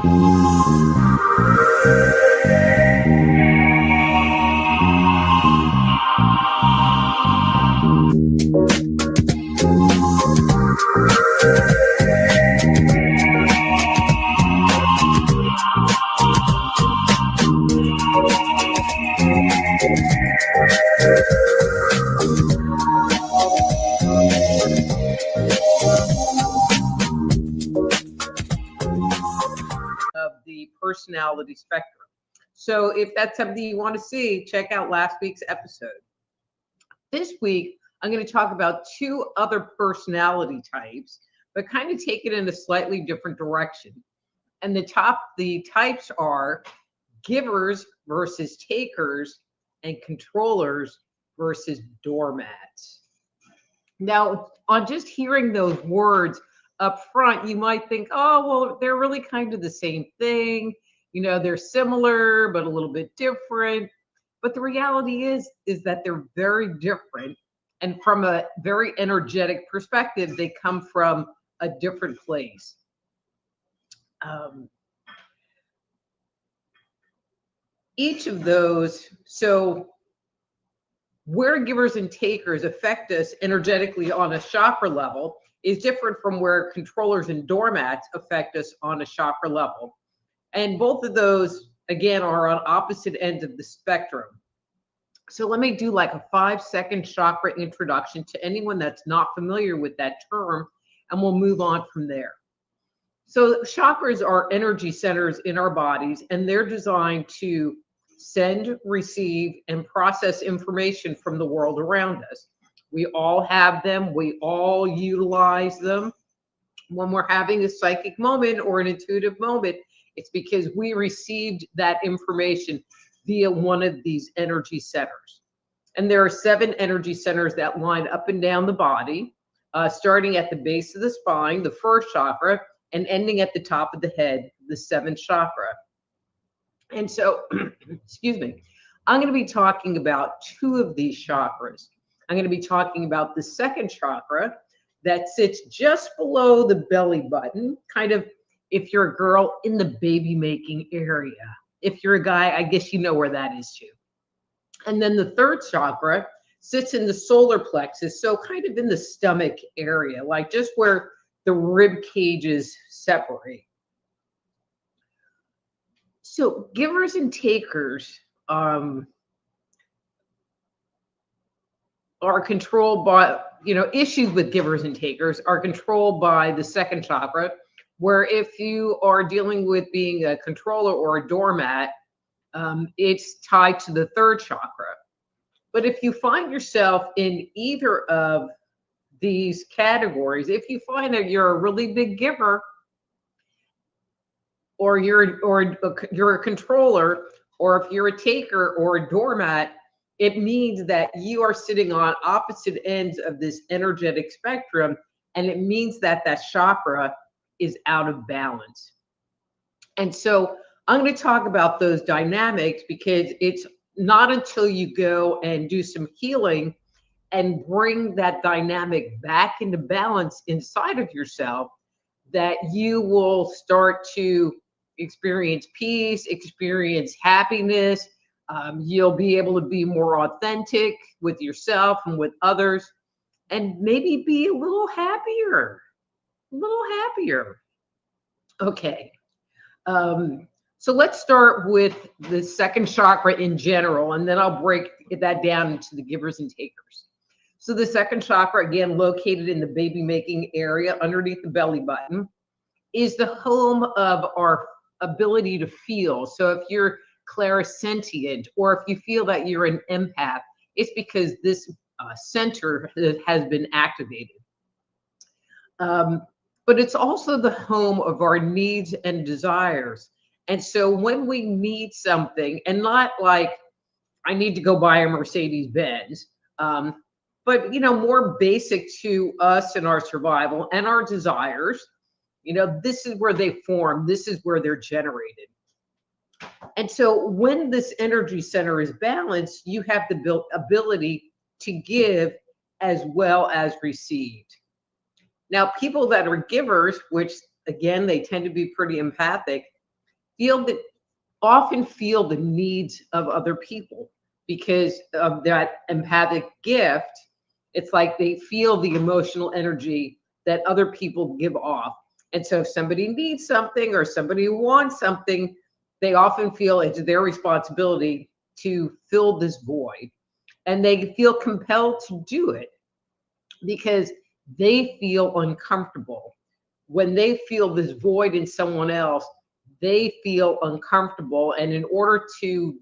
Of the personality spectrum. So if that's something you want to see, check out last week's episode. This week, I'm going to talk about two other personality types, but kind of take it in a slightly different direction. And the types are givers versus takers and controllers versus doormats. Now, on just hearing those words up front, you might think, oh, well, they're really kind of the same thing. You know, they're similar, but a little bit different. But the reality is that they're very different. And from a very energetic perspective, they come from a different place. Each of those, so where givers and takers affect us energetically on a chakra level is different from where controllers and doormats affect us on a chakra level. And both of those, again, are on opposite ends of the spectrum. So let me do like a 5-second chakra introduction to anyone that's not familiar with that term, and we'll move on from there. So chakras are energy centers in our bodies, and they're designed to send, receive, and process information from the world around us. We all have them. We all utilize them. When we're having a psychic moment or an intuitive moment, it's because we received that information via one of these energy centers. And there are 7 energy centers that line up and down the body, starting at the base of the spine, the first chakra, and ending at the top of the head, the 7th chakra. And so, excuse me, I'm going to be talking about 2 of these chakras. I'm going to be talking about the 2nd chakra that sits just below the belly button, kind of, if you're a girl, in the baby making area. If you're a guy, I guess you know where that is too. And then the 3rd chakra sits in the solar plexus, so kind of in the stomach area, like just where the rib cages separate. So givers and takers are controlled by, issues with givers and takers are controlled by the 2nd chakra, where if you are dealing with being a controller or a doormat, it's tied to the 3rd chakra. But if you find yourself in either of these categories, if you find that you're a really big giver, or you're a controller, or if you're a taker or a doormat, it means that you are sitting on opposite ends of this energetic spectrum, and it means that that chakra is out of balance. And so I'm going to talk about those dynamics, because it's not until you go and do some healing and bring that dynamic back into balance inside of yourself that you will start to experience peace, experience happiness. You'll be able to be more authentic with yourself and with others, and maybe be a little happier. Okay. So let's start with the 2nd chakra in general, and then I'll break that down into the givers and takers. So the 2nd chakra, again, located in the baby making area underneath the belly button, is the home of our ability to feel. So if you're clairsentient, or if you feel that you're an empath, it's because this center has been activated. But it's also the home of our needs and desires. And so when we need something, and not like I need to go buy a Mercedes Benz, but more basic to us and our survival and our desires, this is where they form, this is where they're generated. And so when this energy center is balanced, you have the ability to give as well as receive. Now, people that are givers, which again, they tend to be pretty empathic, feel that often feel the needs of other people because of that empathic gift. It's like they feel the emotional energy that other people give off. And so if somebody needs something or somebody wants something, they often feel it's their responsibility to fill this void. And they feel compelled to do it because they feel uncomfortable. When they feel this void in someone else, they feel uncomfortable. And in order to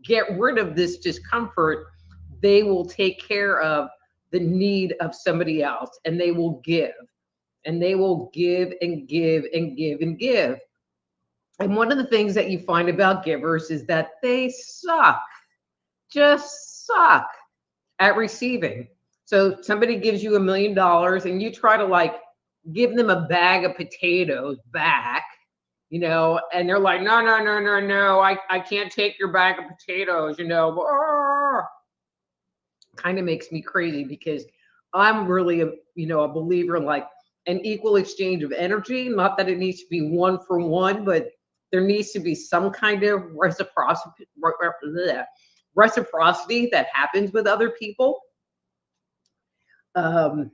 get rid of this discomfort, they will take care of the need of somebody else, and they will give. And they will give and give and give and give. And one of the things that you find about givers is that they suck, just suck at receiving. So somebody gives you $1 million and you try to like give them a bag of potatoes back, you know, and they're like, no, no, no, no, no, I can't take your bag of potatoes, you know. Kind of makes me crazy because I'm really a believer in like an equal exchange of energy. Not that it needs to be one for one, but there needs to be some kind of reciprocity that happens with other people. And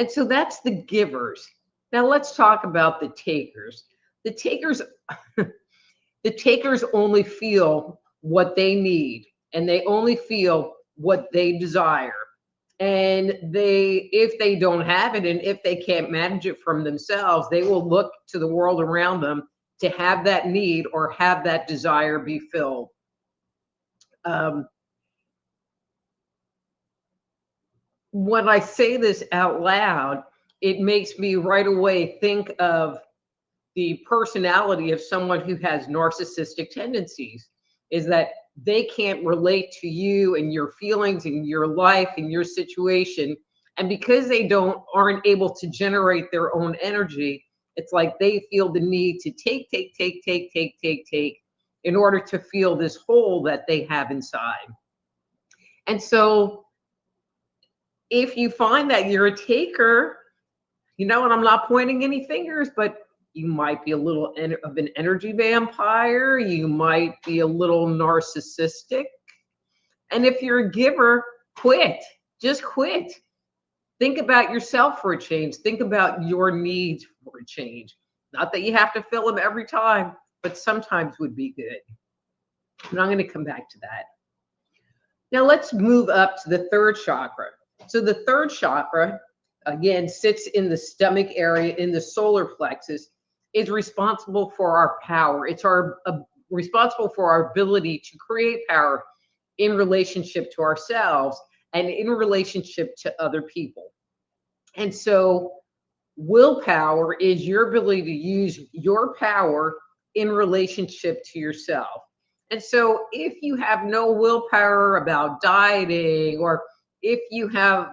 so that's the givers. Now let's talk about the takers. The takers, the takers only feel what they need, and they only feel what they desire. And if they don't have it, and if they can't manage it from themselves, they will look to the world around them to have that need or have that desire be filled. When I say this out loud, it makes me right away think of the personality of someone who has narcissistic tendencies, is that they can't relate to you and your feelings and your life and your situation. And because they aren't able to generate their own energy, it's like they feel the need to take in order to feel this hole that they have inside. And so if you find that you're a taker, and I'm not pointing any fingers, but you might be a little of an energy vampire. You might be a little narcissistic. And if you're a giver, quit. Just quit. Think about yourself for a change. Think about your needs for a change. Not that you have to fill them every time, but sometimes would be good. And I'm going to come back to that. Now let's move up to the third chakra. So the third chakra, again, sits in the stomach area, in the solar plexus, is responsible for our power. It's responsible for our ability to create power in relationship to ourselves and in relationship to other people. And so willpower is your ability to use your power in relationship to yourself. And so if you have no willpower about dieting, or if you have,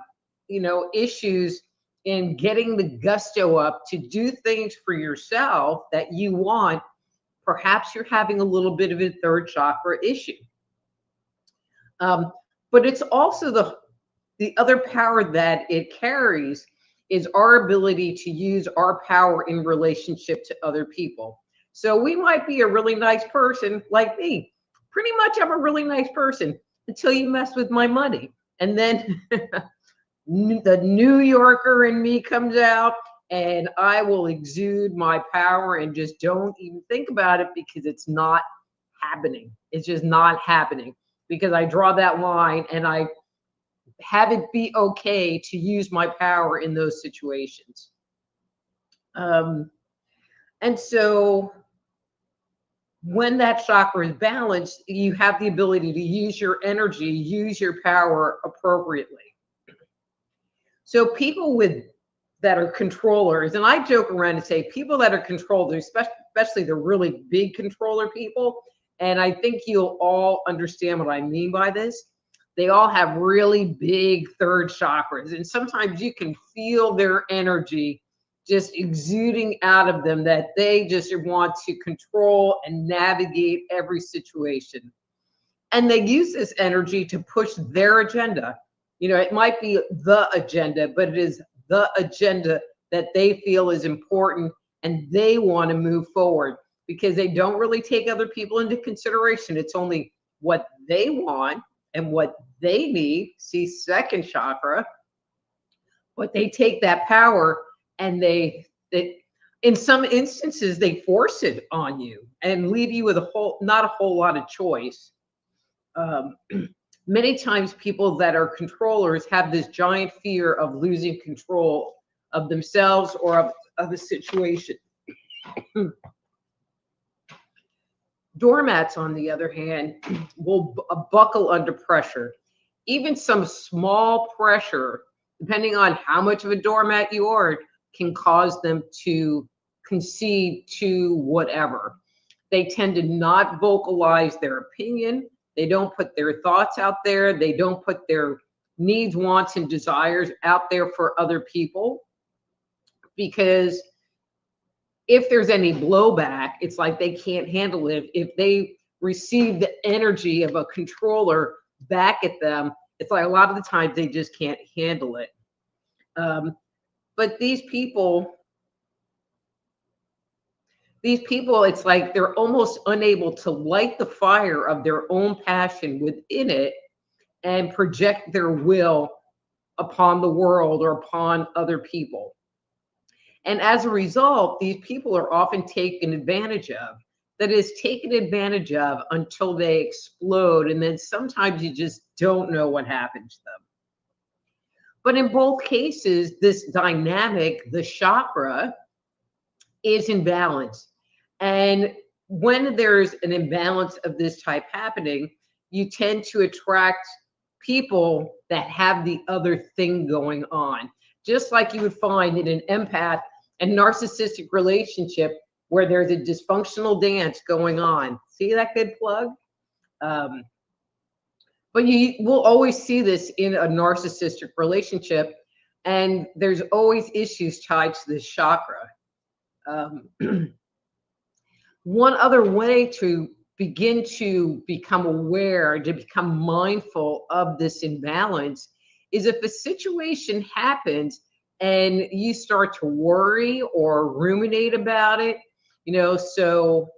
issues in getting the gusto up to do things for yourself that you want, perhaps you're having a little bit of a third chakra issue. But it's also the other power that it carries is our ability to use our power in relationship to other people. So we might be a really nice person like me. Pretty much I'm a really nice person until you mess with my money. And then the New Yorker in me comes out, and I will exude my power and just don't even think about it because it's not happening. It's just not happening because I draw that line and I have it be okay to use my power in those situations. And so when that chakra is balanced, you have the ability to use your energy, use your power appropriately. So people that are controllers, and I joke around and say people that are controllers, especially the really big controller people, and I think you'll all understand what I mean by this. They all have really big third chakras, and sometimes you can feel their energy just exuding out of them, that they just want to control and navigate every situation. And they use this energy to push their agenda. It might be the agenda, but it is the agenda that they feel is important and they want to move forward. because they don't really take other people into consideration. It's only what they want and what they need. See, second chakra. But they take that power and they in some instances they force it on you and leave you with not a whole lot of choice. Many times people that are controllers have this giant fear of losing control of themselves or of a situation. Doormats, on the other hand, will buckle under pressure. Even some small pressure, depending on how much of a doormat you are, can cause them to concede to whatever. They tend to not vocalize their opinion. They don't put their thoughts out there. They don't put their needs, wants, and desires out there for other people, because if there's any blowback, it's like they can't handle it. If they receive the energy of a controller back at them, it's like a lot of the times they just can't handle it. But these people, it's like they're almost unable to light the fire of their own passion within it and project their will upon the world or upon other people. And as a result, these people are often taken advantage of. That is, taken advantage of until they explode. And then sometimes you just don't know what happened to them. But in both cases, this dynamic, the chakra, is in balance. And when there's an imbalance of this type happening, you tend to attract people that have the other thing going on. Just like you would find in an empath and narcissistic relationship where there's a dysfunctional dance going on. See that good plug? But you will always see this in a narcissistic relationship, and there's always issues tied to this chakra. One other way to begin to become aware, to become mindful of this imbalance, is if a situation happens and you start to worry or ruminate about it, so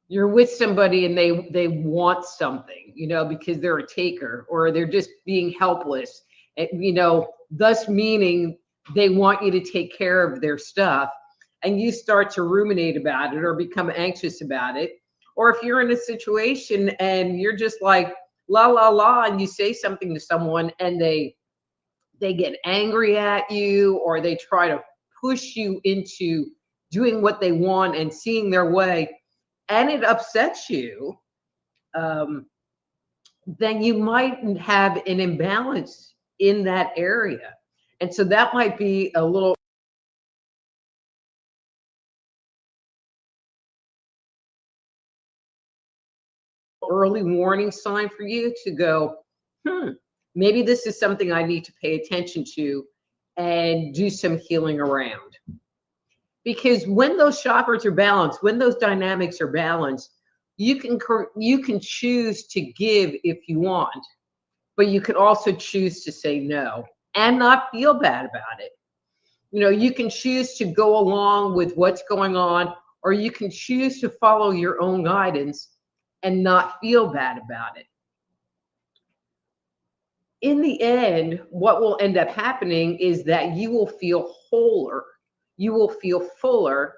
you're with somebody and they want something, because they're a taker or they're just being helpless, and, thus meaning they want you to take care of their stuff, and you start to ruminate about it or become anxious about it. Or if you're in a situation and you're just like, la, la, la, and you say something to someone and they get angry at you, or they try to push you into doing what they want and seeing their way, and it upsets you, then you might have an imbalance in that area. And so that might be a little early warning sign for you to go, maybe this is something I need to pay attention to and do some healing around. Because when those chakras are balanced, when those dynamics are balanced, you can choose to give if you want, but you can also choose to say no and not feel bad about it. You can choose to go along with what's going on, or you can choose to follow your own guidance and not feel bad about it. In the end, what will end up happening is that you will feel wholer, you will feel fuller,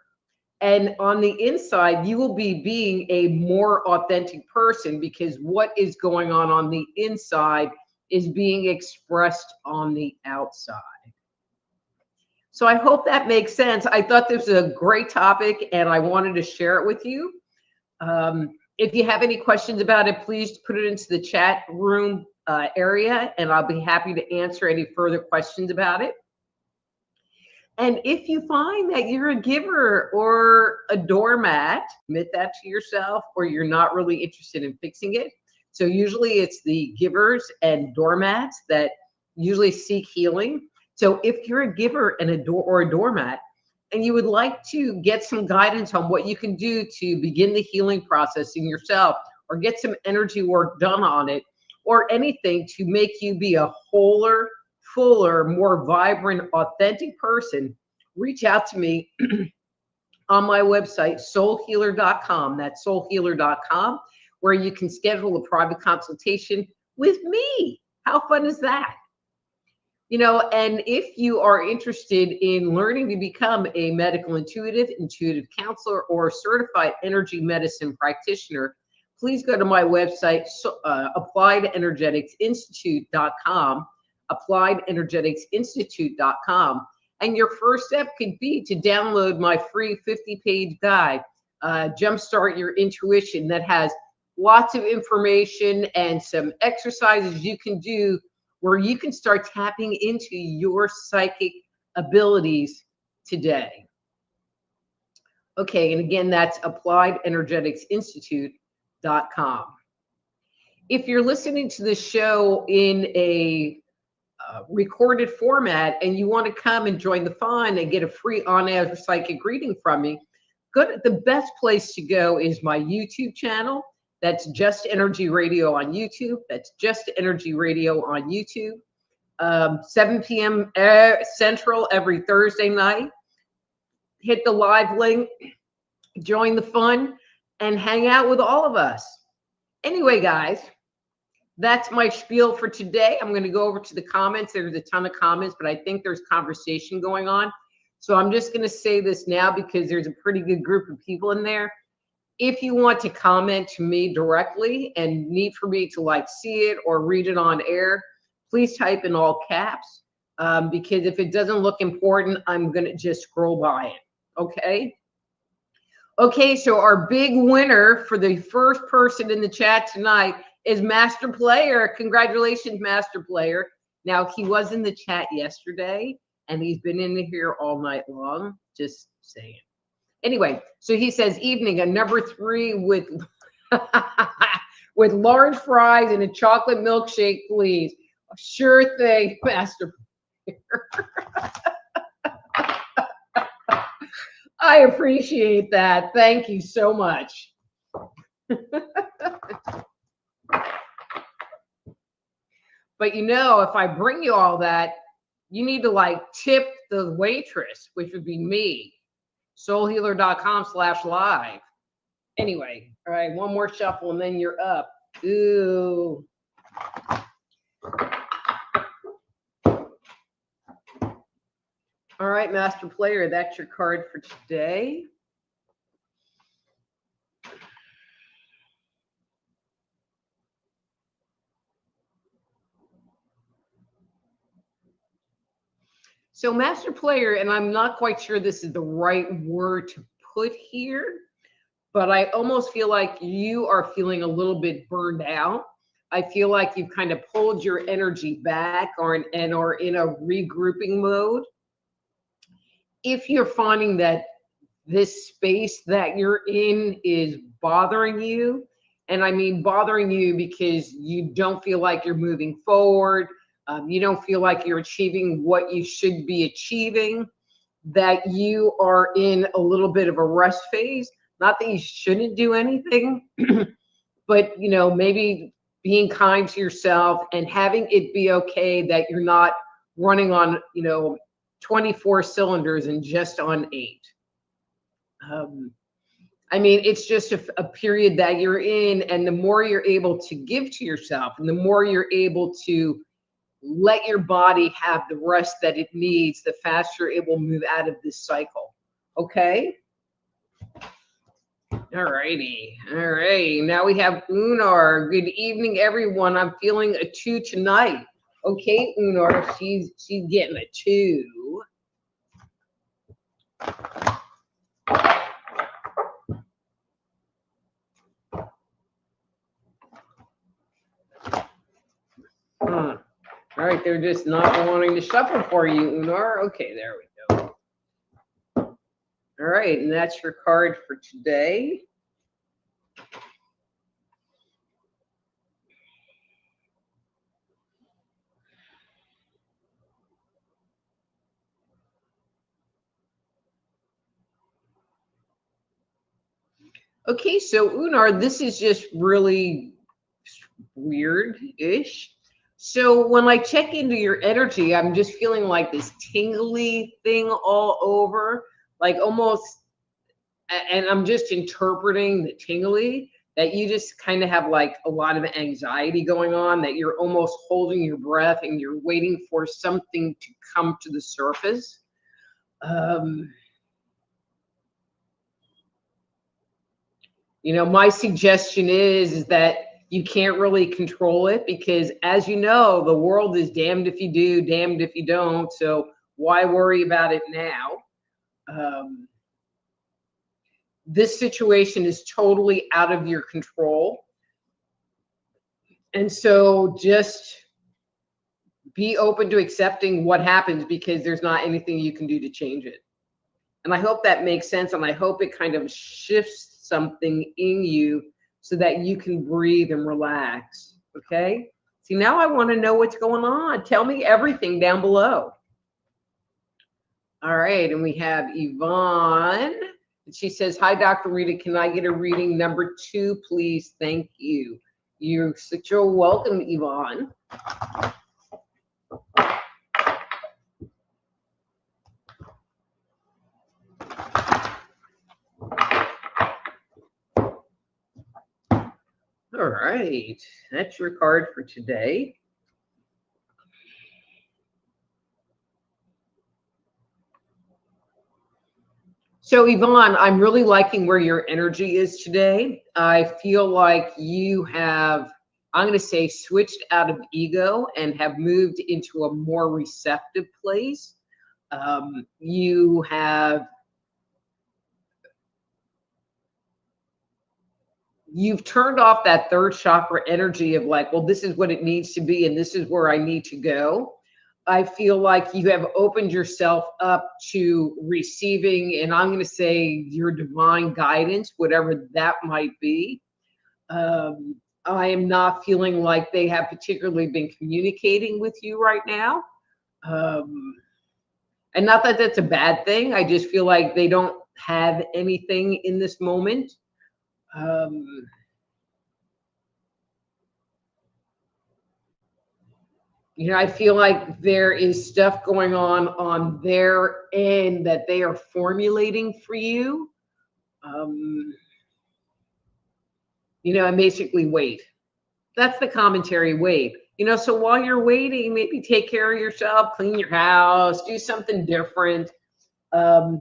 and on the inside, you will be being a more authentic person, because what is going on the inside is being expressed on the outside. So I hope that makes sense. I thought this was a great topic and I wanted to share it with you. If you have any questions about it, please put it into the chat room area, and I'll be happy to answer any further questions about it. And if you find that you're a giver or a doormat, admit that to yourself, or you're not really interested in fixing it. So usually it's the givers and doormats that usually seek healing. So if you're a giver and a doormat, and you would like to get some guidance on what you can do to begin the healing process in yourself, or get some energy work done on it, or anything to make you be a wholer, fuller, more vibrant, authentic person, reach out to me on my website, soulhealer.com. That's soulhealer.com, where you can schedule a private consultation with me. How fun is that? You know, and if you are interested in learning to become a medical intuitive counselor, or certified energy medicine practitioner, please go to my website, appliedenergeticsinstitute.com, appliedenergeticsinstitute.com. And your first step could be to download my free 50-page guide, Jumpstart Your Intuition, that has lots of information and some exercises you can do where you can start tapping into your psychic abilities today. Okay, and again, that's appliedenergeticsinstitute.com. If you're listening to the show in a recorded format and you want to come and join the fun and get a free on-air psychic reading from me, the best place to go is my YouTube channel. That's Just Energy Radio on YouTube. That's Just Energy Radio on YouTube. 7 p.m. Central every Thursday night. Hit the live link, join the fun, and hang out with all of us. Anyway, guys, that's my spiel for today. I'm going to go over to the comments. There's a ton of comments, but I think there's conversation going on. So I'm just going to say this now because there's a pretty good group of people in there. If you want to comment to me directly and need for me to like see it or read it on air, please type in all caps, because if it doesn't look important, I'm going to just scroll by it. Okay? Okay, so our big winner for the first person in the chat tonight is Master Player. Congratulations, Master Player. Now, he was in the chat yesterday, and he's been in here all night long. Just saying. Anyway, so he says, evening, a number 3 with with large fries and a chocolate milkshake, please. Sure thing, Master Player. I appreciate that. Thank you so much. But you know, if I bring you all that, you need to like tip the waitress, which would be me. soulhealer.com/live. Anyway, all right, one more shuffle and then you're up. Ooh. All right, Master Player, that's your card for today. So Master Player, and I'm not quite sure this is the right word to put here, but I almost feel like you are feeling a little bit burned out. I feel like you've kind of pulled your energy back and are in a regrouping mode. If you're finding that this space that you're in is bothering you, and I mean bothering you because you don't feel like you're moving forward, you don't feel like you're achieving what you should be achieving, that you are in a little bit of a rest phase. Not that you shouldn't do anything, but you know, maybe being kind to yourself and having it be okay that you're not running on, you know, 24 cylinders and just on 8. I mean, it's just a period that you're in, and the more you're able to give to yourself and the more you're able to let your body have the rest that it needs, the faster it will move out of this cycle. Okay? All righty. All right. Now we have Unar. Good evening, everyone. I'm feeling a 2 tonight. Okay, Unar, she's getting a 2. All right, they're just not wanting to shuffle for you, Unar. Okay, there we go. All right, and that's your card for today. Okay, so Unar, this is just really weird-ish. So when I check into your energy, I'm just feeling like this tingly thing all over, like almost, and I'm just interpreting the tingly that you just kind of have like a lot of anxiety going on, that you're almost holding your breath and you're waiting for something to come to the surface. You know, my suggestion is that you can't really control it because, as you know, the world is damned if you do, damned if you don't. So why worry about it now? This situation is totally out of your control. And so just be open to accepting what happens because there's not anything you can do to change it. And I hope that makes sense. And I hope it kind of shifts something in you so that you can breathe and relax. Okay. See, now I want to know what's going on. Tell me everything down below. All right. And we have Yvonne. She says, hi, Dr. Rita. Can I get a reading number 2, please? Thank you. You're such a welcome, Yvonne. All right, that's your card for today. So Yvonne, I'm really liking where your energy is today. I feel like you have, I'm going to say, switched out of ego and have moved into a more receptive place. You've turned off that third chakra energy of like, well, this is what it needs to be and this is where I need to go. I feel like you have opened yourself up to receiving, and I'm going to say your divine guidance, whatever that might be. I am not feeling like they have particularly been communicating with you right now. And not that that's a bad thing. I just feel like they don't have anything in this moment. You know, I feel like there is stuff going on their end that they are formulating for you. You know, and basically wait. That's the commentary, wait. You know, so while you're waiting, maybe take care of yourself, clean your house, do something different. You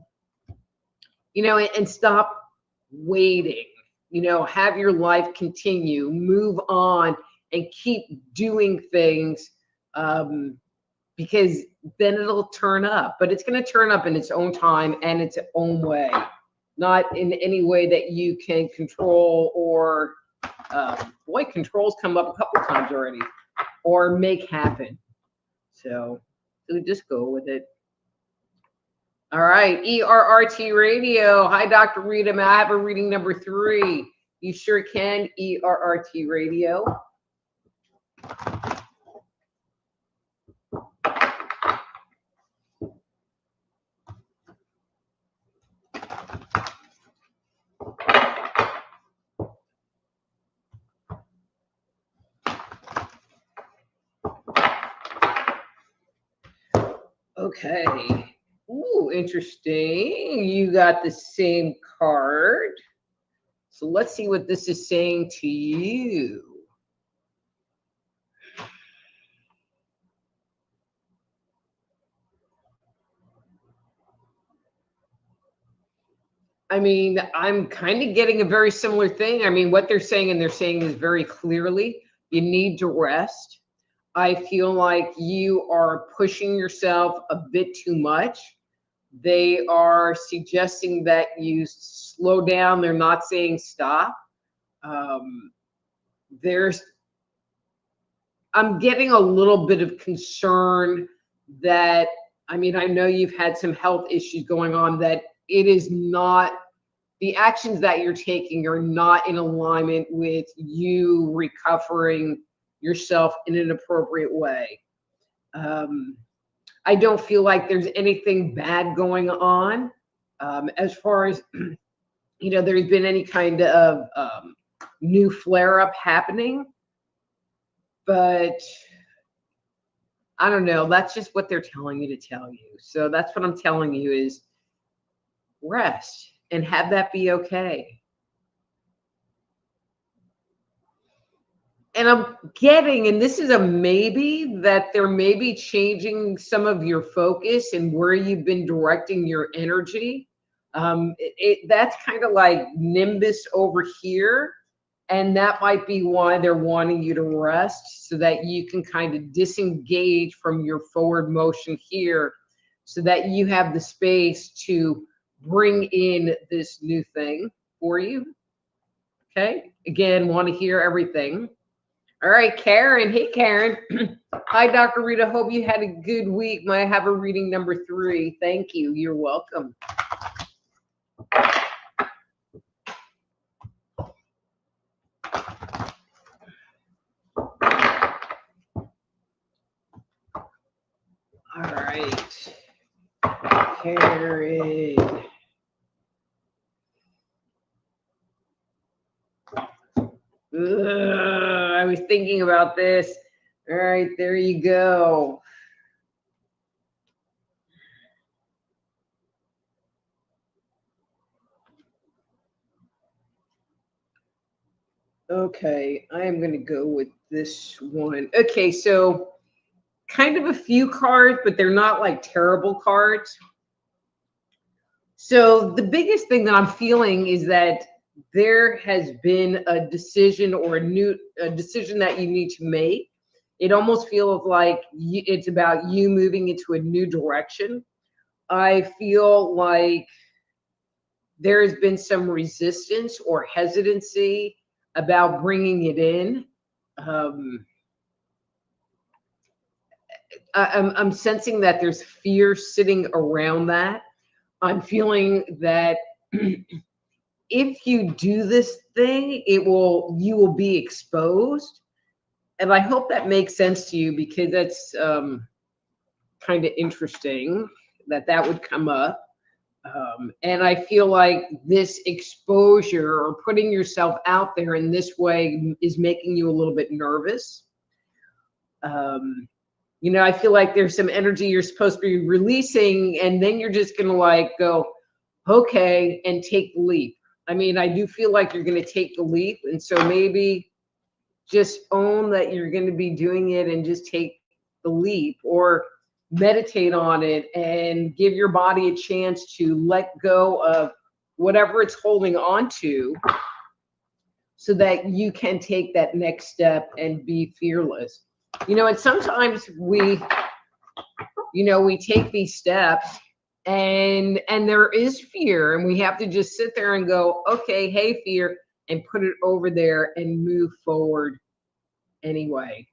know, and stop waiting. You know, have your life continue, move on, and keep doing things. Because then it'll turn up, but it's going to turn up in its own time and its own way, not in any way that you can control or, boy, controls come up a couple times already, or make happen. So just go with it. All right, ERRT Radio. Hi, Dr. Rita. May I have a reading number 3? You sure can, ERRT Radio. Okay. Ooh, interesting. You got the same card. So let's see what this is saying to you. I mean, I'm kind of getting a very similar thing. I mean, what they're saying is very clearly, you need to rest. I feel like you are pushing yourself a bit too much. They are suggesting that you slow down. They're not saying stop. I'm getting a little bit of concern that, I mean, I know you've had some health issues going on, that it is not, the actions that you're taking are not in alignment with you recovering yourself in an appropriate way. I don't feel like there's anything bad going on. As far as, you know, there's been any kind of new flare-up happening, but I don't know. That's just what they're telling you to tell you. So that's what I'm telling you is rest and have that be okay. And I'm getting, and this is a maybe, that they're maybe changing some of your focus and where you've been directing your energy. That's kind of like nimbus over here. And that might be why they're wanting you to rest so that you can kind of disengage from your forward motion here so that you have the space to bring in this new thing for you. Okay. Again, want to hear everything. All right, Karen. Hey, Karen. Hi, Dr. Rita. Hope you had a good week. Might have a reading number 3. Thank you. You're welcome. All right, Karen. I was thinking about this. All right, there you go. Okay, I am going to go with this one. Okay, so kind of a few cards, but they're not like terrible cards. So the biggest thing that I'm feeling is that there has been a decision or a decision that you need to make. It almost feels like it's about you moving into a new direction. I feel like there has been some resistance or hesitancy about bringing it in. I'm sensing that there's fear sitting around that. I'm feeling that if you do this thing, you will be exposed. And I hope that makes sense to you because that's kind of interesting that would come up. And I feel like this exposure or putting yourself out there in this way is making you a little bit nervous. I feel like there's some energy you're supposed to be releasing, and then you're just going to like go, okay, and take the leap. I mean, I do feel like you're going to take the leap. And so maybe just own that you're going to be doing it and just take the leap, or meditate on it and give your body a chance to let go of whatever it's holding on to so that you can take that next step and be fearless. And sometimes we take these steps and there is fear, and we have to just sit there and go, okay, hey, fear, and put it over there and move forward anyway.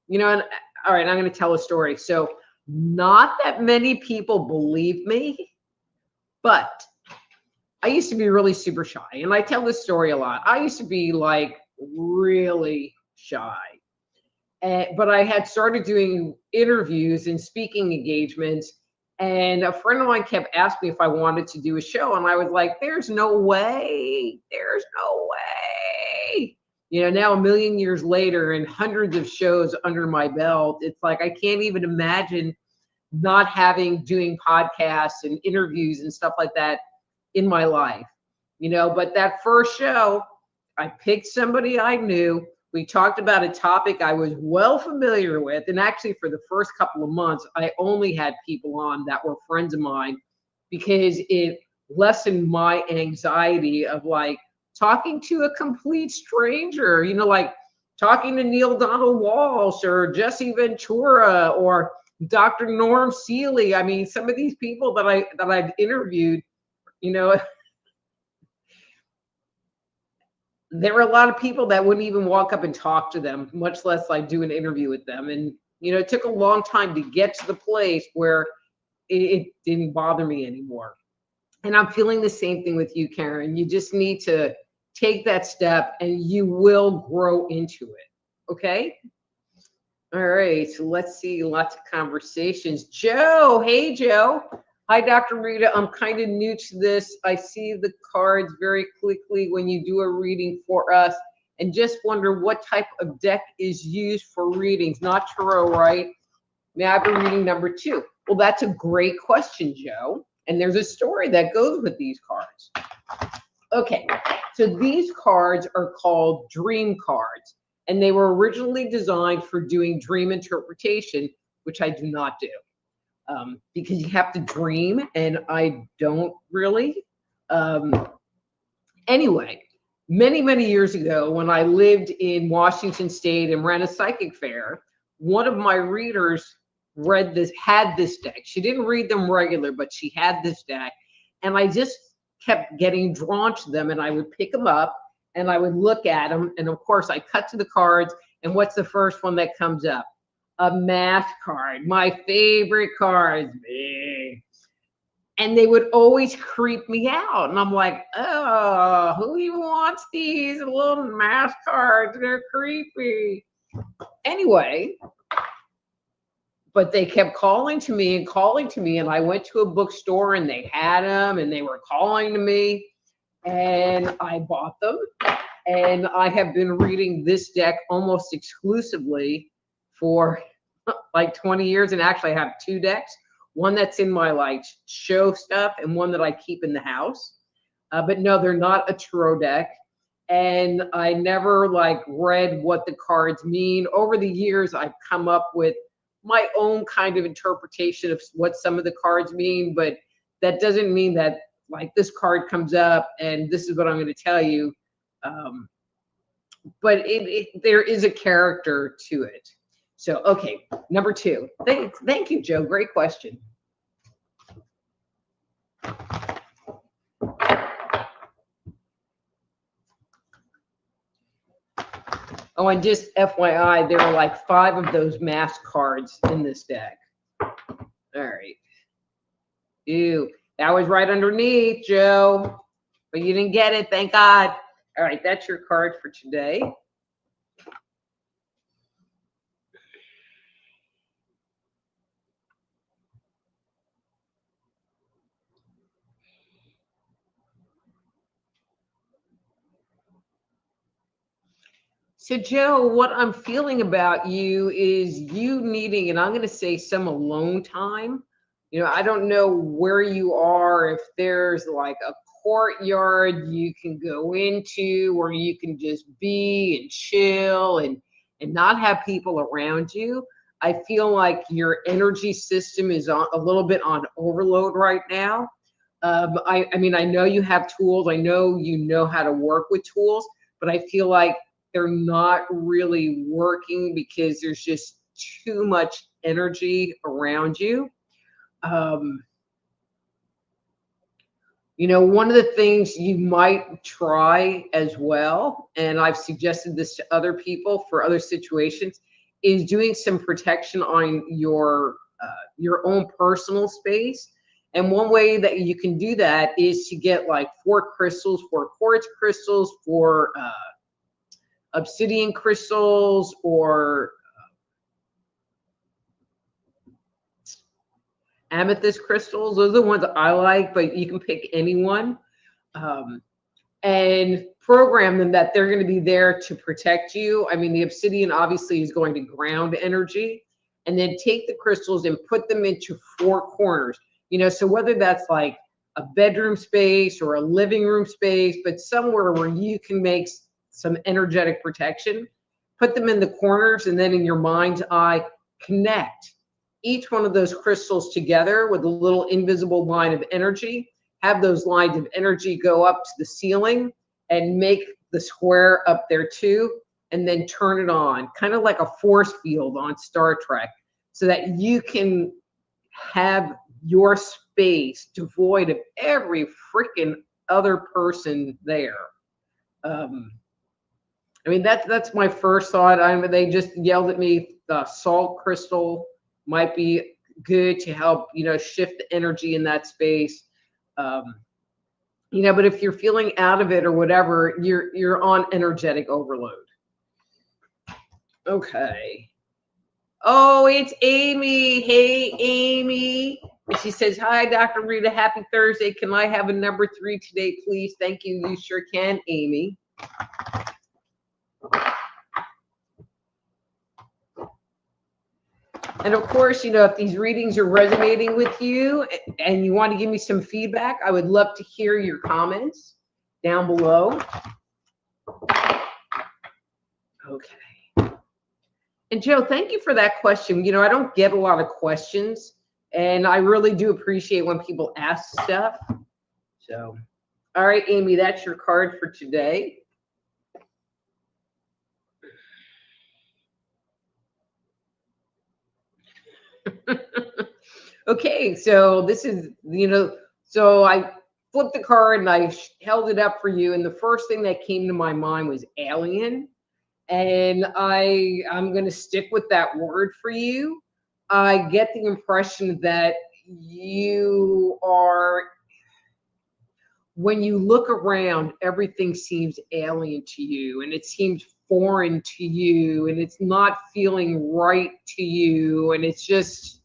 And all right, I'm going to tell a story. So not that many people believe me, but I used to be really super shy. And I tell this story a lot. I used to be like really shy. But I had started doing interviews and speaking engagements. And a friend of mine kept asking me if I wanted to do a show. And I was like, there's no way. There's no way. Now a million years later and hundreds of shows under my belt, it's like I can't even imagine not doing podcasts and interviews and stuff like that in my life. But that first show, I picked somebody I knew. We talked about a topic I was well familiar with. And actually, for the first couple of months, I only had people on that were friends of mine because it lessened my anxiety of like talking to a complete stranger, like talking to Neil Donald Walsh or Jesse Ventura or Dr. Norm Seeley. I mean, some of these people that I've interviewed, there were a lot of people that wouldn't even walk up and talk to them, much less like do an interview with them. And, it took a long time to get to the place where it didn't bother me anymore. And I'm feeling the same thing with you, Karen. You just need to take that step and you will grow into it. Okay. All right. So let's see. Lots of conversations. Joe. Hey, Joe. Hi, Dr. Rita. I'm kind of new to this. I see the cards very quickly when you do a reading for us and just wonder what type of deck is used for readings. Not tarot, right? Now I've been reading number 2. Well, that's a great question, Joe. And there's a story that goes with these cards. Okay, so these cards are called dream cards, and they were originally designed for doing dream interpretation, which I do not do, because you have to dream, and I don't really. Anyway, many, many years ago, when I lived in Washington State and ran a psychic fair, one of my readers had this deck. She didn't read them regular, but she had this deck, and I just kept getting drawn to them, and I would pick them up and I would look at them, and of course I cut to the cards, and what's the first one that comes up? A math card, my favorite cards. And they would always creep me out, and I'm like, oh, who even wants these little math cards? They're creepy. Anyway, but they kept calling to me and calling to me, and I went to a bookstore and they had them and they were calling to me, and I bought them, and I have been reading this deck almost exclusively for like 20 years, and actually I have 2 decks, one that's in my like show stuff and one that I keep in the house. But no, they're not a tarot deck, and I never like read what the cards mean. Over the years, I've come up with my own kind of interpretation of what some of the cards mean, but that doesn't mean that like this card comes up and this is what I'm going to tell you. But there is a character to it. So, okay, number 2. Thank you, Joe. Great question. Oh, and just FYI, there are like 5 of those mask cards in this deck. All right. Ew, that was right underneath, Joe. But you didn't get it, thank God. All right, that's your card for today. So, Joe, what I'm feeling about you is you needing, and I'm going to say some alone time. You know, I don't know where you are, if there's like a courtyard you can go into where you can just be and chill and not have people around you. I feel like your energy system is on a little bit on overload right now. I mean, I know you have tools. I know you know how to work with tools, but I feel like they're not really working because there's just too much energy around you. You know, one of the things you might try as well, and I've suggested this to other people for other situations, is doing some protection on your own personal space. And one way that you can do that is to get like 4 crystals, 4 quartz crystals, 4 obsidian crystals, or amethyst crystals. Those are the ones that I like, but you can pick any one. And program them that they're going to be there to protect you. I mean, the obsidian obviously is going to ground energy, and then take the crystals and put them into 4 corners. You know, so whether that's like a bedroom space or a living room space, but somewhere where you can make some energetic protection, put them in the corners, and then in your mind's eye, connect each one of those crystals together with a little invisible line of energy. Have those lines of energy go up to the ceiling and make the square up there too, and then turn it on, kind of like a force field on Star Trek, so that you can have your space devoid of every freaking other person there. I mean, that's my first thought. They just yelled at me, the salt crystal might be good to help, you know, shift the energy in that space. You know, but if you're feeling out of it or whatever, you're on energetic overload. Okay. Oh, it's Amy. Hey, Amy. And she says, hi, Dr. Rita. Happy Thursday. Can I have a number 3 today, please? Thank you. You sure can, Amy. And of course, you know, if these readings are resonating with you and you want to give me some feedback, I would love to hear your comments down below. Okay. And Joe, thank you for that question. You know, I don't get a lot of questions, and I really do appreciate when people ask stuff. So, all right, Amy, that's your card for today. Okay, so this is, you know, so I flipped the card and I held it up for you, and the first thing that came to my mind was alien. And I'm going to stick with that word for you. I get the impression that you are, when you look around, everything seems alien to you and it seems foreign to you and it's not feeling right to you. And it's just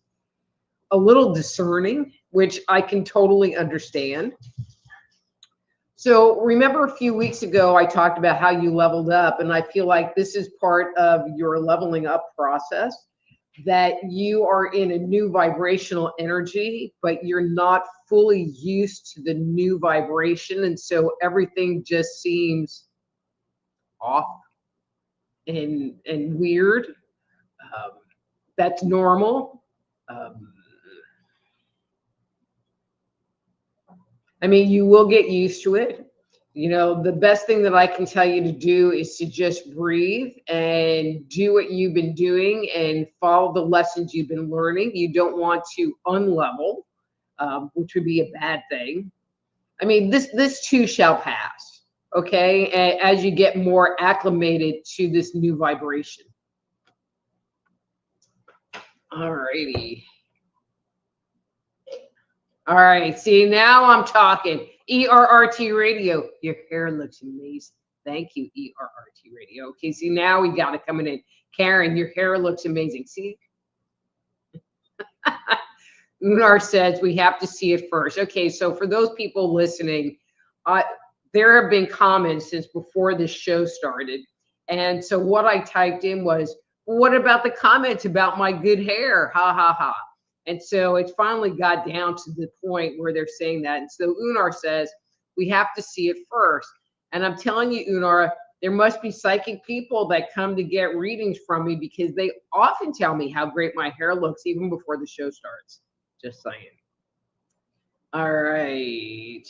a little discerning, which I can totally understand. So remember a few weeks ago, I talked about how you leveled up, and I feel like this is part of your leveling up process, that you are in a new vibrational energy, but you're not fully used to the new vibration. And so everything just seems off and weird. That's normal. I mean, you will get used to it. You know, the best thing that I can tell you to do is to just breathe and do what you've been doing and follow the lessons you've been learning. You don't want to unlevel, which would be a bad thing. I mean, this too shall pass, okay? As you get more acclimated to this new vibration. All righty. All right, see, now I'm talking. ERRT radio, your hair looks amazing. Thank you, ERRT radio. Okay, see, now we got it coming in. Karen, your hair looks amazing. See? Unar says we have to see it first. Okay, so for those people listening, there have been comments since before this show started. And so what I typed in was, what about the comments about my good hair? Ha, ha, ha. And so it's finally got down to the point where they're saying that. And so Unar says, we have to see it first. And I'm telling you, Unar, there must be psychic people that come to get readings from me because they often tell me how great my hair looks even before the show starts. Just saying. All right.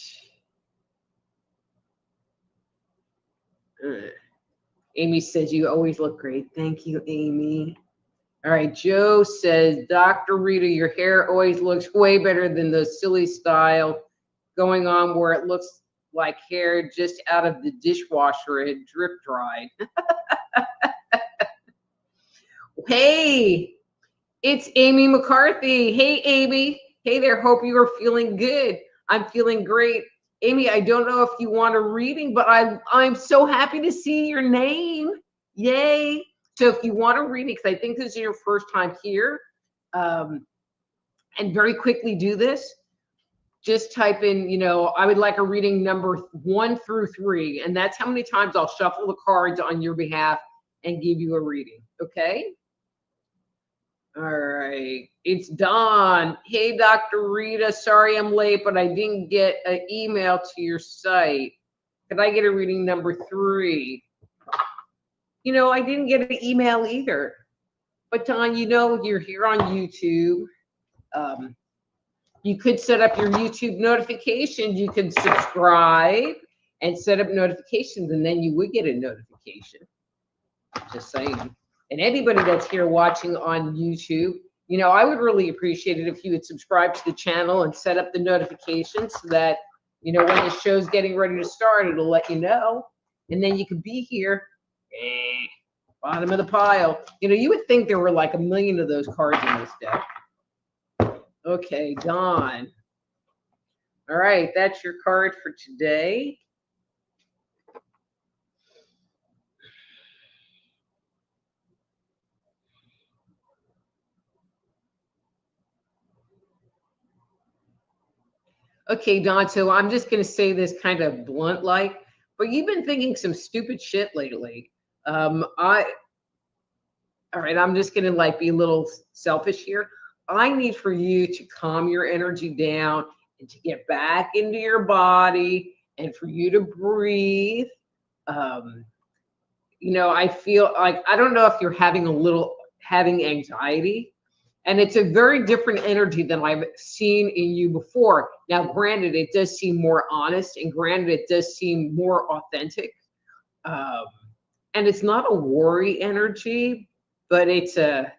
Amy says, you always look great. Thank you, Amy. All right, Joe says, Dr. Rita, your hair always looks way better than the silly style going on where it looks like hair just out of the dishwasher and drip dried. Hey, it's Amy McCarthy. Hey, Amy. Hey there, hope you are feeling good. I'm feeling great. Amy, I don't know if you want a reading, but I'm so happy to see your name. Yay. So if you want a reading, because I think this is your first time here, and very quickly do this, just type in, you know, I would like a reading number 1 through 3, and that's how many times I'll shuffle the cards on your behalf and give you a reading, okay? All right, it's Dawn. Hey, Dr. Rita, sorry I'm late, but I didn't get an email to your site. Could I get a reading number 3? You know, I didn't get an email either. But Don, you know, you're here on YouTube. You could set up your YouTube notifications. You could subscribe and set up notifications, and then you would get a notification. Just saying. And anybody that's here watching on YouTube, you know, I would really appreciate it if you would subscribe to the channel and set up the notifications so that, you know, when the show's getting ready to start, it'll let you know. And then you could be here. Bottom of the pile. You know, you would think there were like 1 million of those cards in this deck. Okay, Dawn. All right, that's your card for today. Okay, Dawn, so I'm just going to say this kind of blunt-like, but you've been thinking some stupid shit lately. all right, I'm just gonna like be a little selfish here. I need for you to calm your energy down and to get back into your body and for you to breathe. Um, I feel like I don't know if you're having anxiety, and it's a very different energy than I've seen in you before. Now, granted, it does seem more honest, and granted, it does seem more authentic. Um, and it's not a worry energy, but it's a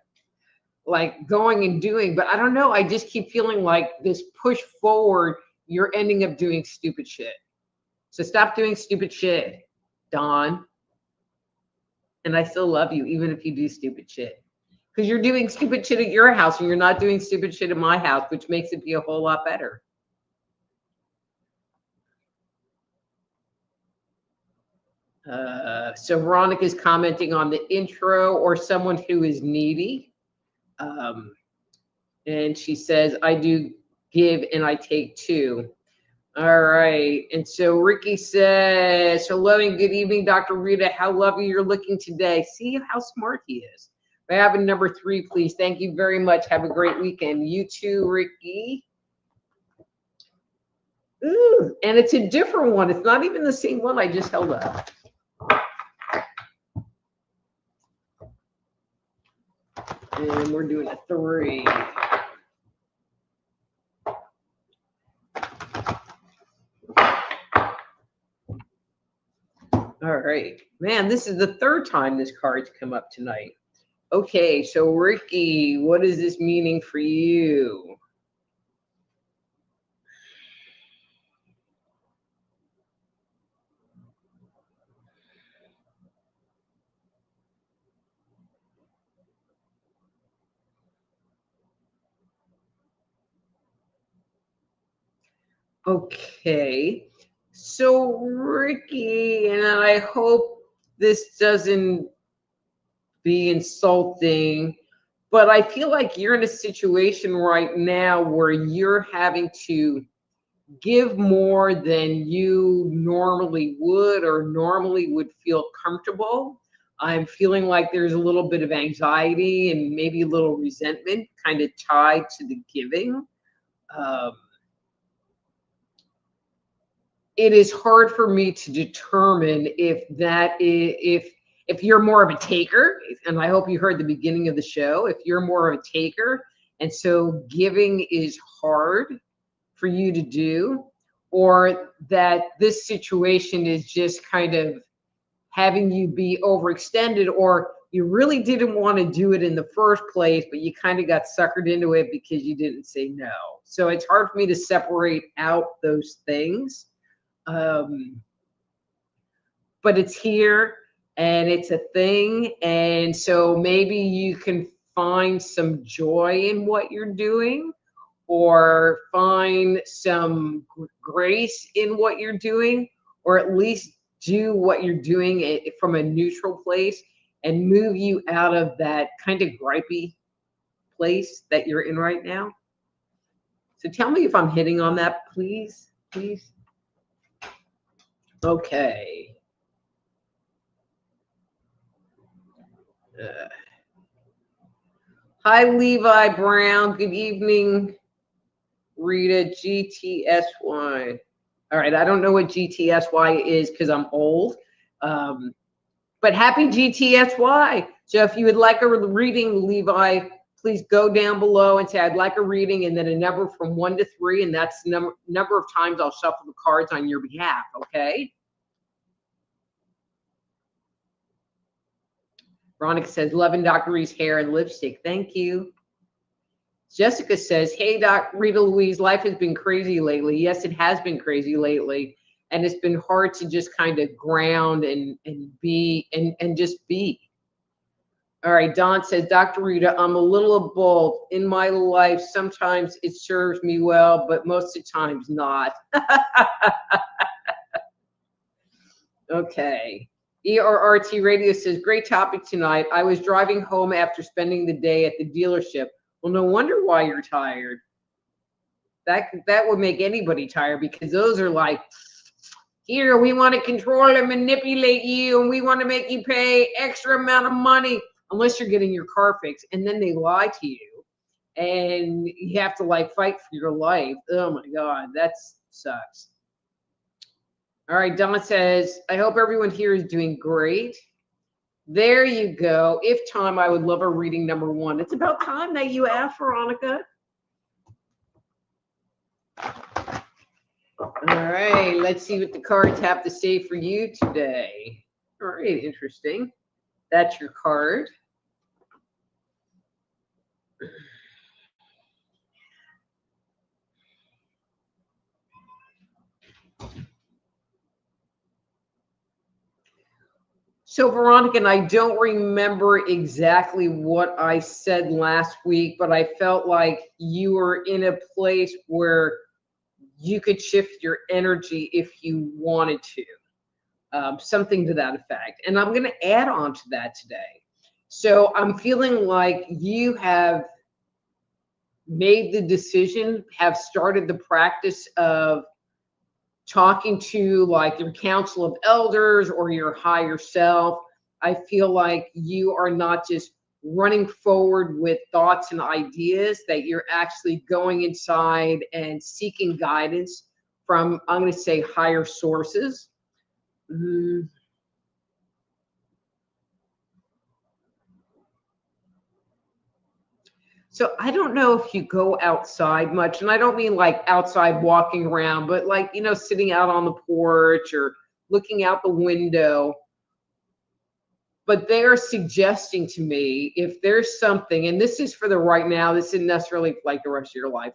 like going and doing. But I don't know. I just keep feeling like this push forward, you're ending up doing stupid shit. So stop doing stupid shit, Dawn. And I still love you, even if you do stupid shit. Because you're doing stupid shit at your house and you're not doing stupid shit at my house, which makes it be a whole lot better. So Veronica's commenting on the intro, or someone who is needy. And she says, I do give and I take too. All right. And so Ricky says, hello and good evening, Dr. Rita. How lovely you're looking today. See how smart he is. May I have a number 3, please? Thank you very much. Have a great weekend. You too, Ricky. Ooh, and it's a different one. It's not even the same one I just held up. And we're doing a 3. All right. Man, this is the 3rd time this card's come up tonight. Okay, so Ricky, what is this meaning for you? Okay. So Ricky, and I hope this doesn't be insulting, but I feel like you're in a situation right now where you're having to give more than you normally would or normally would feel comfortable. I'm feeling like there's a little bit of anxiety and maybe a little resentment kind of tied to the giving. It is hard for me to determine if that is, if you're more of a taker, and I hope you heard the beginning of the show, if you're more of a taker, and so giving is hard for you to do, or that this situation is just kind of having you be overextended, or you really didn't want to do it in the first place, but you kind of got suckered into it because you didn't say no. So it's hard for me to separate out those things. But it's here and it's a thing. And so maybe you can find some joy in what you're doing, or find some grace in what you're doing, or at least do what you're doing from a neutral place and move you out of that kind of gripey place that you're in right now. So tell me if I'm hitting on that, please, please. Okay. Hi, Levi Brown. Good evening, Rita. GTSY. All right, I don't know what GTSY is because I'm old. But happy GTSY. So if you would like a reading, Levi, please go down below and say, I'd like a reading, and then a number from 1 to 3, and that's the number of times I'll shuffle the cards on your behalf, okay? Veronica says, loving Dr. Ree's hair and lipstick. Thank you. Jessica says, hey, Rita Louise, life has been crazy lately. Yes, it has been crazy lately. And it's been hard to just kind of ground and be and just be. All right, Don says, Dr. Rita, I'm a little of both. In my life, sometimes it serves me well, but most of the times not. Okay. ERRT Radio says, great topic tonight. I was driving home after spending the day at the dealership. Well, no wonder why you're tired. That would make anybody tired, because those are like, here, we want to control and manipulate you, and we want to make you pay extra amount of money unless you're getting your car fixed, and then they lie to you and you have to like fight for your life. Oh my God, that sucks. All right, Don says, I hope everyone here is doing great. There you go. If time, I would love a reading number 1. It's about time that you asked, Veronica. All right, let's see what the cards have to say for you today. All right, interesting. That's your card. So, Veronica, and I don't remember exactly what I said last week, but I felt like you were in a place where you could shift your energy if you wanted to, something to that effect. And I'm going to add on to that today. So I'm feeling like you have made the decision, have started the practice of talking to like your council of elders or your higher self. I feel like you are not just running forward with thoughts and ideas, that you're actually going inside and seeking guidance from, I'm going to say, higher sources. So I don't know if you go outside much, and I don't mean like outside walking around, but like, you know, sitting out on the porch or looking out the window. But they're suggesting to me, if there's something, and this is for the right now, this isn't necessarily like the rest of your life,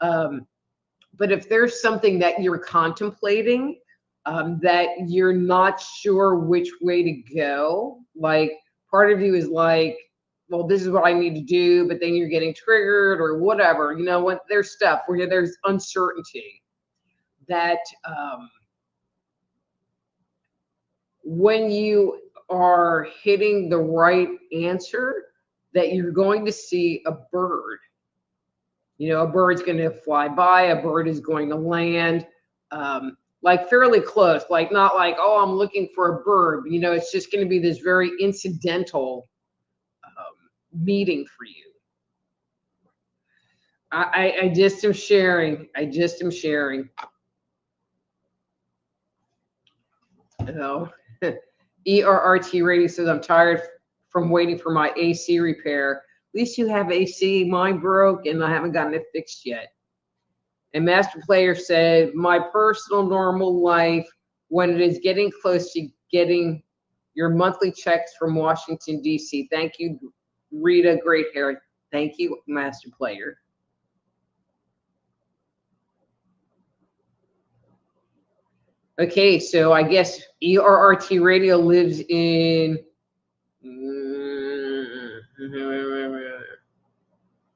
but if there's something that you're contemplating, that you're not sure which way to go, like part of you is like, well, this is what I need to do, but then you're getting triggered or whatever, you know, what there's stuff where there's uncertainty that when you are hitting the right answer, that you're going to see a bird. You know, a bird's going to fly by, a bird is going to land, like fairly close, like not like, oh, I'm looking for a bird. You know, it's just going to be this very incidental meeting for you. I just am sharing. I just am sharing. You know, ERRT Radio says, I'm tired from waiting for my AC repair. At least you have AC. Mine broke and I haven't gotten it fixed yet. And Master Player said, my personal normal life, when it is getting close to getting your monthly checks from Washington, D.C. Thank you, Rita, great hair. Thank you, Master Player. Okay, so I guess ERRT Radio lives in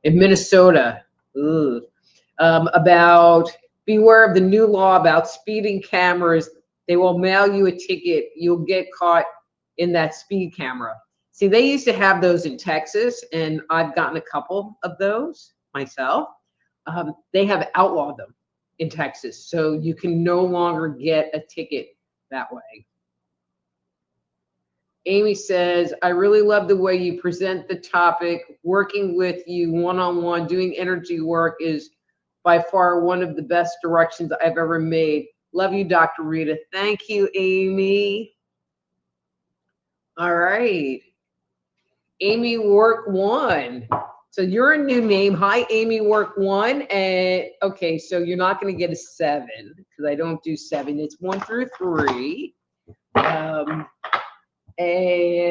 Minnesota. About beware of the new law about speeding cameras. They will mail you a ticket. You'll get caught in that speed camera. See, they used to have those in Texas, and I've gotten a couple of those myself. They have outlawed them in Texas, so you can no longer get a ticket that way. Amy says, I really love the way you present the topic. Working with you one-on-one, doing energy work is by far one of the best directions I've ever made. Love you, Dr. Rita. Thank you, Amy. All right. Amy Work One. So you're a new name. Hi, Amy Work One. And okay, so you're not going to get a 7 because I don't do 7. It's 1 through 3. And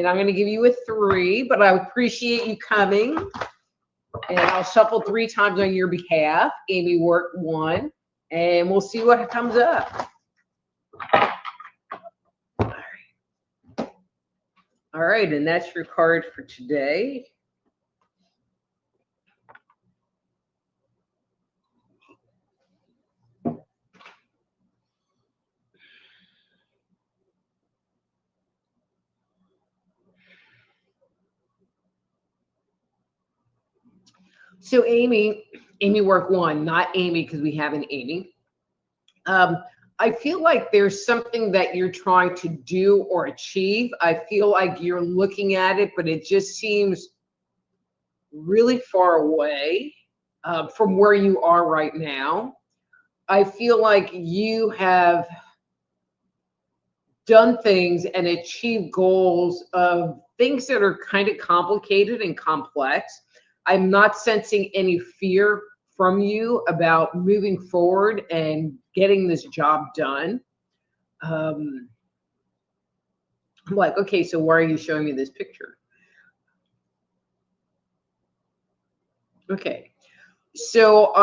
I'm going to give you a 3, but I appreciate you coming. And I'll shuffle 3 times on your behalf. Amy Work 1, and we'll see what comes up. All right, and that's your card for today. So Amy Work 1, not Amy because we have an Amy. I feel like there's something that you're trying to do or achieve. I feel like you're looking at it, but it just seems really far away from where you are right now. I feel like you have done things and achieved goals of things that are kind of complicated and complex. I'm not sensing any fear from you about moving forward and getting this job done. I'm like, okay, so why are you showing me this picture? Okay. So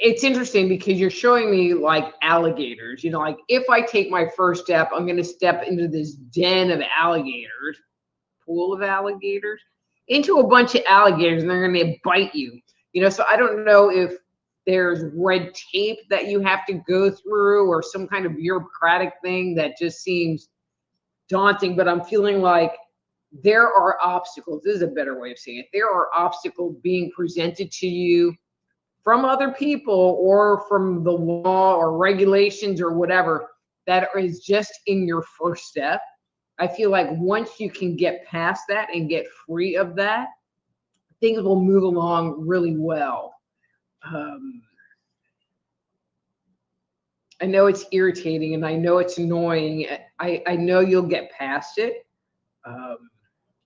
it's interesting because you're showing me like alligators, like if I take my first step, I'm going to step into this den of alligators, pool of alligators, into a bunch of alligators, and they're going to bite you, so I don't know if there's red tape that you have to go through or some kind of bureaucratic thing that just seems daunting, but I'm feeling like there are obstacles. This is a better way of saying it. There are obstacles being presented to you from other people or from the law or regulations or whatever that is just in your first step. I feel like once you can get past that and get free of that, things will move along really well. I know it's irritating and I know it's annoying. I know you'll get past it.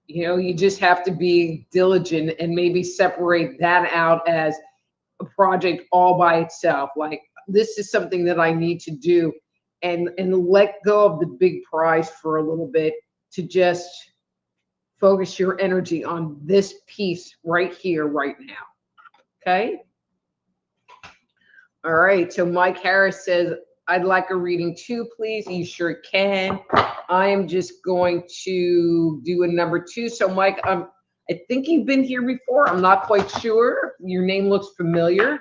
You just have to be diligent and maybe separate that out as a project all by itself. Like, this is something that I need to do, and let go of the big prize for a little bit to just focus your energy on this piece right here, right now. Okay. All right. So Mike Harris says, I'd like a reading too, please. You sure can. I am just going to do a number 2. So Mike, I think you've been here before. I'm not quite sure. Your name looks familiar.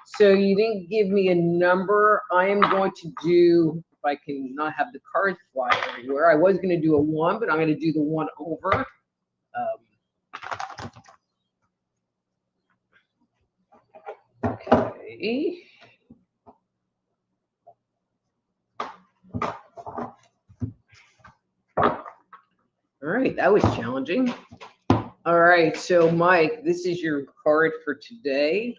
So you didn't give me a number. I am going to do, if I can not have the cards fly everywhere, I was going to do a 1, but I'm going to do the 1 over. Okay. All right, that was challenging. All right, so Mike, this is your card for today.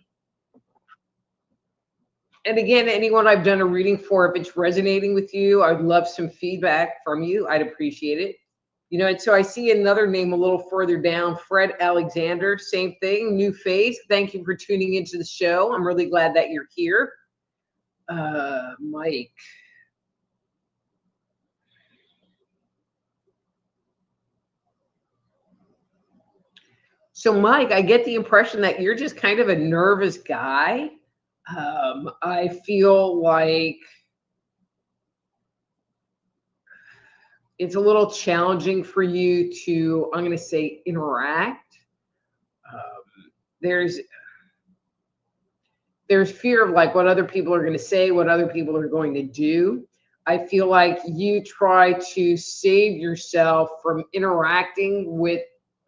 And again, anyone I've done a reading for, if it's resonating with you, I'd love some feedback from you. I'd appreciate it. And so I see another name a little further down, Fred Alexander, same thing, new face. Thank you for tuning into the show. I'm really glad that you're here. Mike. So Mike, I get the impression that you're just kind of a nervous guy. I feel like it's a little challenging for you to, I'm going to say, interact. There's fear of like what other people are going to say, what other people are going to do. I feel like you try to save yourself from interacting with,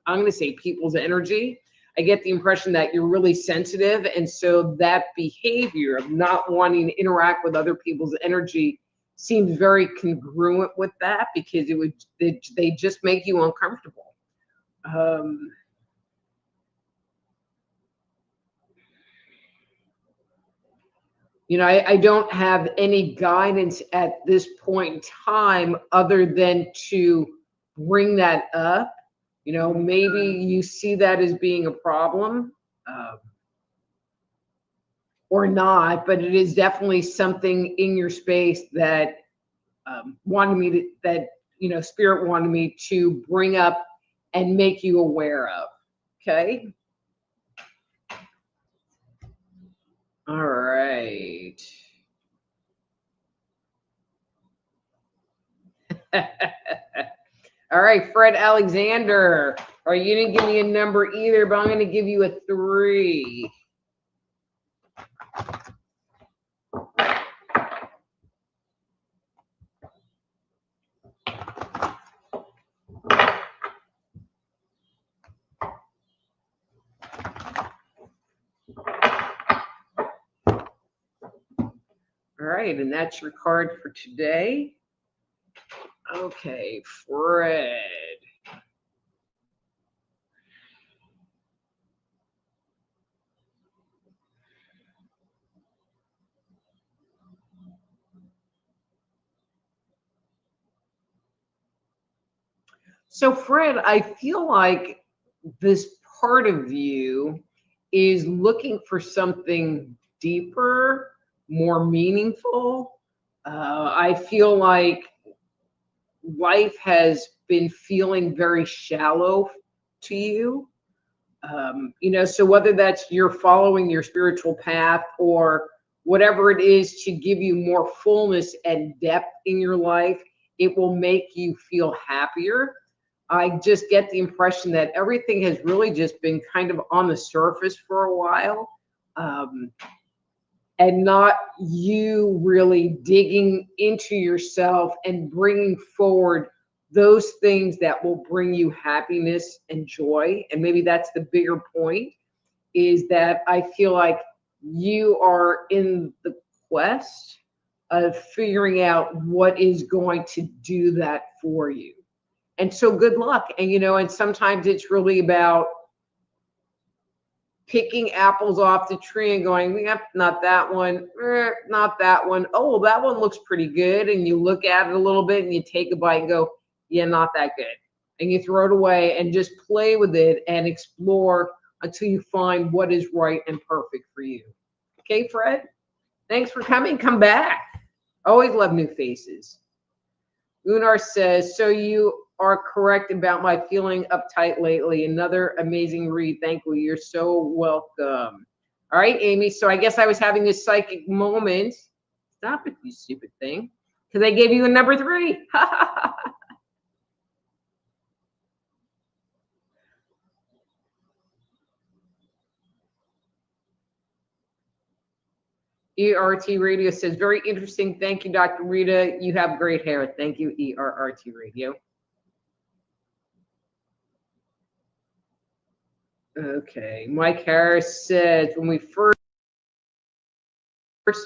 I'm going to say, people's energy. I get the impression that you're really sensitive. And so that behavior of not wanting to interact with other people's energy seems very congruent with that, because they just make you uncomfortable. I don't have any guidance at this point in time other than to bring that up. Maybe you see that as being a problem or not, but it is definitely something in your space that Spirit wanted me to bring up and make you aware of. Okay. All right. All right, Fred Alexander. All right, you didn't give me a number either, but I'm going to give you a 3. All All right, and that's your card for today. Okay, Fred. So, Fred, I feel like this part of you is looking for something deeper, more meaningful. I feel like life has been feeling very shallow to you. So whether that's you're following your spiritual path or whatever it is to give you more fullness and depth in your life, it will make you feel happier. I just get the impression that everything has really just been kind of on the surface for a while, and not you really digging into yourself and bringing forward those things that will bring you happiness and joy. And maybe that's the bigger point, is that I feel like you are in the quest of figuring out what is going to do that for you. And so good luck. And sometimes it's really about picking apples off the tree and going, yep, not that one, not that one. Oh, well, that one looks pretty good. And you look at it a little bit and you take a bite and go, yeah, not that good. And you throw it away and just play with it and explore until you find what is right and perfect for you. Okay, Fred? Thanks for coming. Come back. Always love new faces. Unar says, so you are correct about my feeling uptight lately. Another amazing read. Thank you. You're so welcome. All right, Amy. So I guess I was having this psychic moment. Stop it, you stupid thing. Because I gave you a number 3. ERRT Radio says, very interesting. Thank you, Dr. Rita. You have great hair. Thank you, ERRT Radio. Okay. Mike Harris says, when we first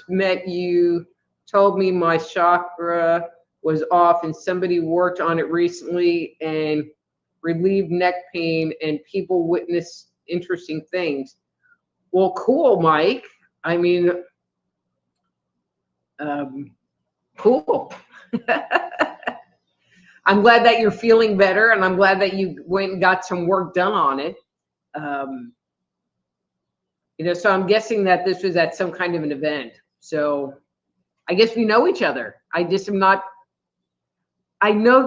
met, you told me my chakra was off and somebody worked on it recently and relieved neck pain and people witnessed interesting things. Well, cool, Mike. I mean, cool. I'm glad that you're feeling better, and I'm glad that you went and got some work done on it. So I'm guessing that this was at some kind of an event. So I guess we know each other. I know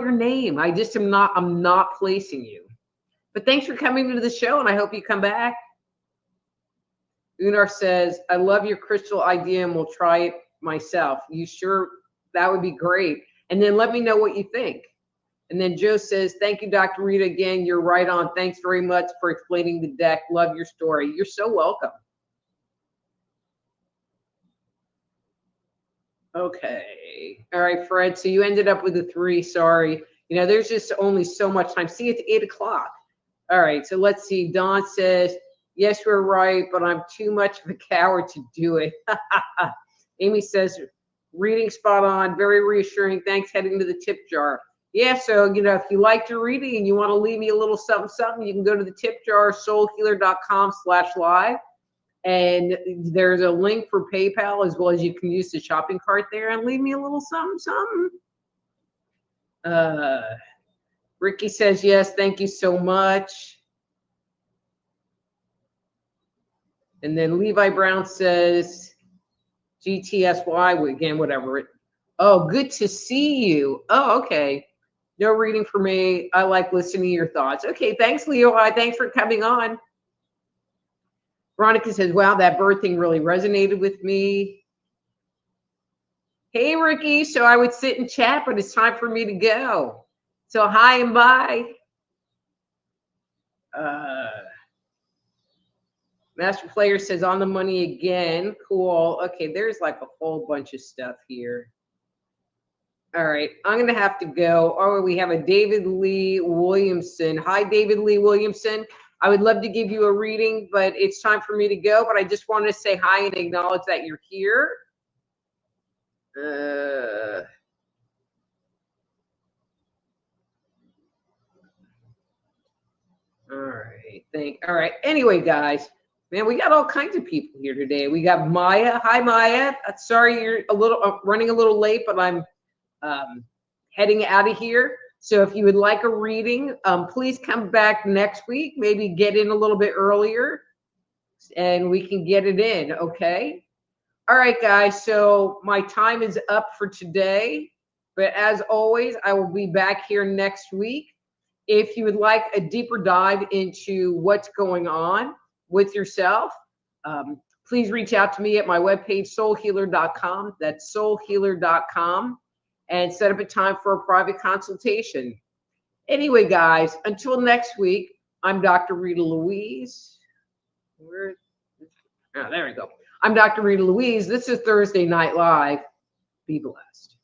your name. I'm not placing you. But thanks for coming to the show, and I hope you come back. Unar says, I love your crystal idea and will try it myself. You sure? That would be great. And then let me know what you think. And then Joe says, thank you, Dr. Rita. Again, you're right on. Thanks very much for explaining the deck. Love your story. You're so welcome. Okay. All right, Fred. So you ended up with a 3. Sorry. There's just only so much time. See, it's 8 o'clock. All right. So let's see. Don says, yes, you're right, but I'm too much of a coward to do it. Amy says, reading spot on. Very reassuring. Thanks. Heading to the tip jar. Yeah, so, if you liked your reading and you want to leave me a little something, something, you can go to the tip jar, soulhealer.com/live. And there's a link for PayPal, as well as you can use the shopping cart there and leave me a little something, something. Ricky says, yes, thank you so much. And then Levi Brown says, GTSY, again, whatever. Oh, good to see you. Oh, okay. No reading for me. I like listening to your thoughts. Okay, thanks, Leo. Thanks for coming on. Veronica says, wow, that bird thing really resonated with me. Hey, Ricky. So I would sit and chat, but it's time for me to go. So hi and bye. Master Player says, on the money again. Cool. Okay, there's like a whole bunch of stuff here. All right, I'm going to have to go. Oh, we have a David Lee Williamson. Hi, David Lee Williamson. I would love to give you a reading, but it's time for me to go. But I just wanted to say hi and acknowledge that you're here. All right. Anyway, guys, man, we got all kinds of people here today. We got Maya. Hi, Maya. Sorry you're running a little late, but I'm heading out of here. So if you would like a reading, please come back next week. Maybe get in a little bit earlier, and we can get it in. Okay. All right, guys. So my time is up for today, but as always, I will be back here next week. If you would like a deeper dive into what's going on with yourself, please reach out to me at my webpage, soulhealer.com. That's soulhealer.com, and set up a time for a private consultation. Anyway, guys, until next week, I'm Dr. Rita Louise. There we go. I'm Dr. Rita Louise. This is Thursday Night Live. Be blessed.